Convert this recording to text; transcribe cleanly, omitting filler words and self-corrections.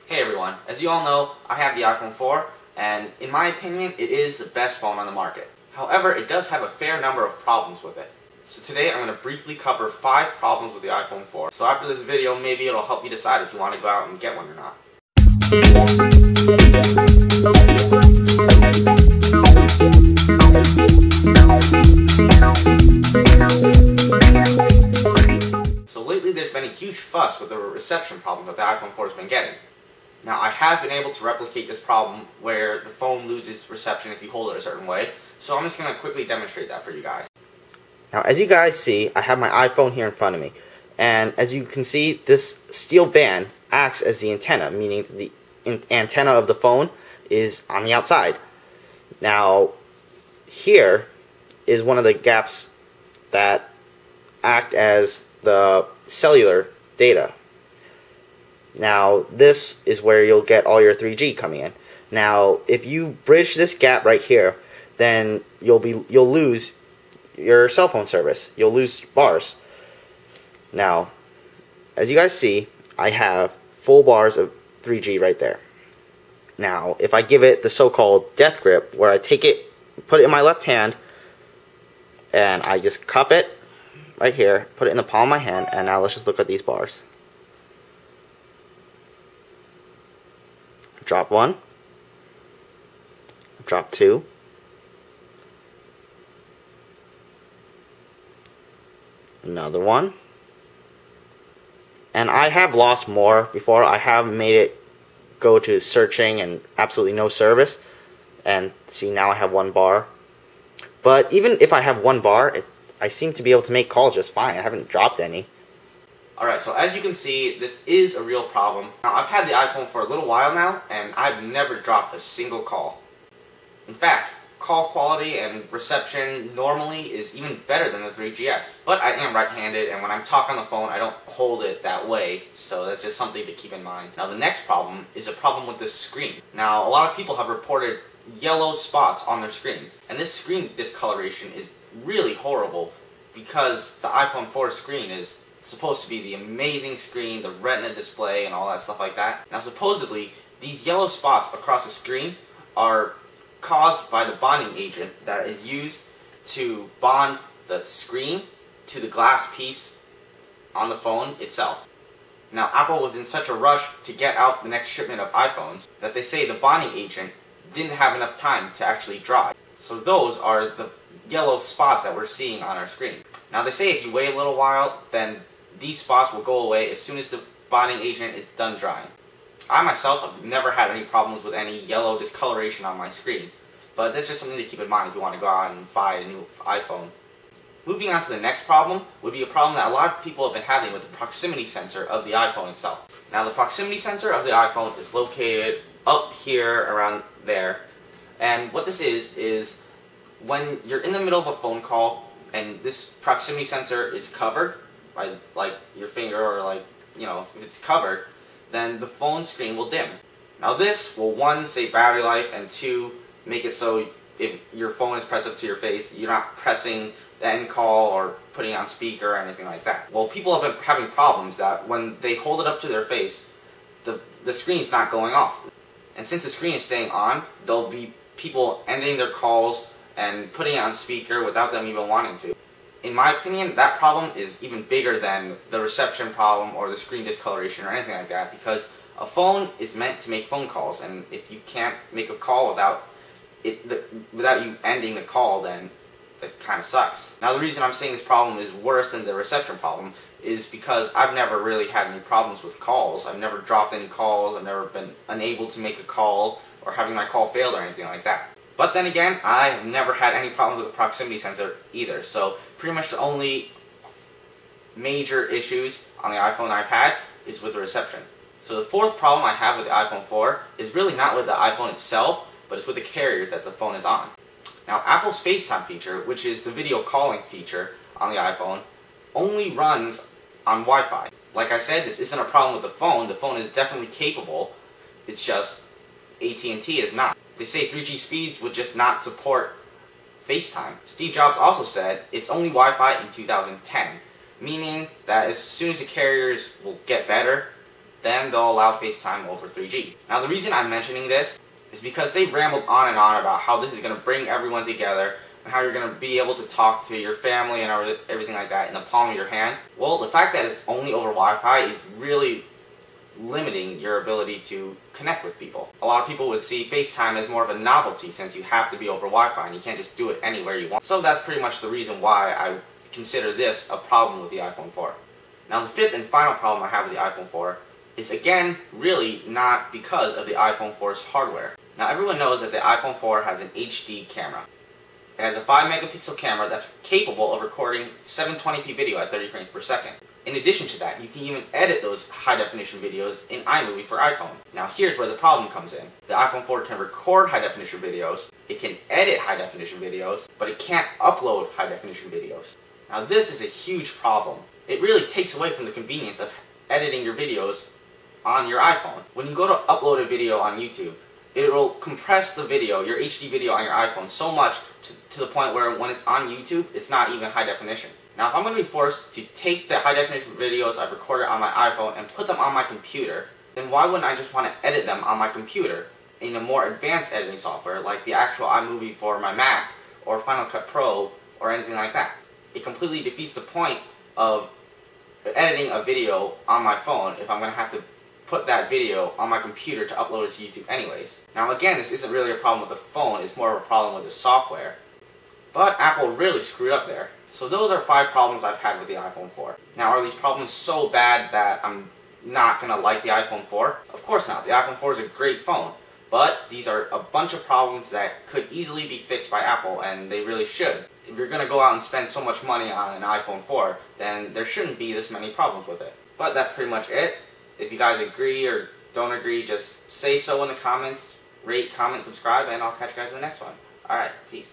Hey everyone, as you all know, I have the iPhone 4, and in my opinion, it is the best phone on the market. However, it does have a fair number of problems with it. So today I'm going to briefly cover 5 problems with the iPhone 4. So after this video, maybe it'll help you decide if you want to go out and get one or not. So lately there's been a huge fuss with the reception problem that the iPhone 4 has been getting. Now, I have been able to replicate this problem where the phone loses reception if you hold it a certain way, so I'm just going to quickly demonstrate that for you guys. Now, as you guys see, I have my iPhone here in front of me, and as you can see, this steel band acts as the antenna, meaning the antenna of the phone is on the outside. Now, here is one of the gaps that act as the cellular data. Now, this is where you'll get all your 3G coming in. Now, if you bridge this gap right here, then you'll lose your cell phone service. You'll lose bars. Now, as you guys see, I have full bars of 3G right there. Now, if I give it the so-called death grip, where I take it, put it in my left hand, and I just cup it right here, put it in the palm of my hand, and now let's just look at these bars. Drop 1, drop 2, another one, and I have lost more before. I have made it go to searching and absolutely no service, and see, now I have 1 bar. But even if I have 1 bar, I seem to be able to make calls just fine. I haven't dropped any. Alright, so as you can see, this is a real problem. Now, I've had the iPhone for a little while now, and I've never dropped a single call. In fact, call quality and reception normally is even better than the 3GS. But I am right-handed, and when I'm talking on the phone, I don't hold it that way, so that's just something to keep in mind. Now, the next problem is a problem with the screen. Now, a lot of people have reported yellow spots on their screen, and this screen discoloration is really horrible because the iPhone 4 screen is supposed to be the amazing screen, the retina display, and all that stuff like that. Now, supposedly, these yellow spots across the screen are caused by the bonding agent that is used to bond the screen to the glass piece on the phone itself. Now, Apple was in such a rush to get out the next shipment of iPhones that they say the bonding agent didn't have enough time to actually dry. So those are the yellow spots that we're seeing on our screen. Now, they say if you wait a little while, then these spots will go away as soon as the bonding agent is done drying. I myself have never had any problems with any yellow discoloration on my screen, but that's just something to keep in mind if you want to go out and buy a new iPhone. Moving on to the next problem would be a problem that a lot of people have been having with the proximity sensor of the iPhone itself. Now, the proximity sensor of the iPhone is located up here around there, and what this is when you're in the middle of a phone call and this proximity sensor is covered by like your finger, or like, you know, if it's covered, then the phone screen will dim. Now, this will, 1, save battery life, and 2, make it so if your phone is pressed up to your face, you're not pressing the end call or putting it on speaker or anything like that. Well, people have been having problems that when they hold it up to their face, the screen's not going off. And since the screen is staying on, there'll be people ending their calls and putting it on speaker without them even wanting to. In my opinion, that problem is even bigger than the reception problem or the screen discoloration or anything like that, because a phone is meant to make phone calls, and if you can't make a call without you ending the call, then that kind of sucks. Now, the reason I'm saying this problem is worse than the reception problem is because I've never really had any problems with calls. I've never dropped any calls, I've never been unable to make a call, or having my call failed or anything like that. But then again, I've never had any problems with the proximity sensor either, so pretty much the only major issues on the iPhone I've had is with the reception. So the fourth problem I have with the iPhone 4 is really not with the iPhone itself, but it's with the carriers that the phone is on. Now, Apple's FaceTime feature, which is the video calling feature on the iPhone, only runs on Wi-Fi. Like I said, this isn't a problem with the phone is definitely capable, it's just AT&T is not. They say 3G speeds would just not support FaceTime. Steve Jobs also said it's only Wi-Fi in 2010, meaning that as soon as the carriers will get better, then they'll allow FaceTime over 3G. Now the reason I'm mentioning this is because they rambled on and on about how this is going to bring everyone together and how you're going to be able to talk to your family and everything like that in the palm of your hand. Well, the fact that it's only over Wi-Fi is really limiting your ability to connect with people. A lot of people would see FaceTime as more of a novelty since you have to be over Wi-Fi and you can't just do it anywhere you want. So that's pretty much the reason why I consider this a problem with the iPhone 4. Now the fifth and final problem I have with the iPhone 4 is again really not because of the iPhone 4's hardware. Now everyone knows that the iPhone 4 has an HD camera. It has a 5 megapixel camera that's capable of recording 720p video at 30 frames per second. In addition to that, you can even edit those high-definition videos in iMovie for iPhone. Now here's where the problem comes in. The iPhone 4 can record high-definition videos, it can edit high-definition videos, but it can't upload high-definition videos. Now this is a huge problem. It really takes away from the convenience of editing your videos on your iPhone. When you go to upload a video on YouTube, it will compress the video, your HD video on your iPhone so much to the point where when it's on YouTube, it's not even high definition. Now if I'm going to be forced to take the high definition videos I've recorded on my iPhone and put them on my computer, then why wouldn't I just want to edit them on my computer in a more advanced editing software like the actual iMovie for my Mac or Final Cut Pro or anything like that? It completely defeats the point of editing a video on my phone if I'm going to have to put that video on my computer to upload it to YouTube anyways. Now again, this isn't really a problem with the phone, it's more of a problem with the software. But Apple really screwed up there. So those are 5 problems I've had with the iPhone 4. Now are these problems so bad that I'm not going to like the iPhone 4? Of course not. The iPhone 4 is a great phone. But these are a bunch of problems that could easily be fixed by Apple, and they really should. If you're going to go out and spend so much money on an iPhone 4, then there shouldn't be this many problems with it. But that's pretty much it. If you guys agree or don't agree, just say so in the comments, rate, comment, subscribe, and I'll catch you guys in the next one. Alright, peace.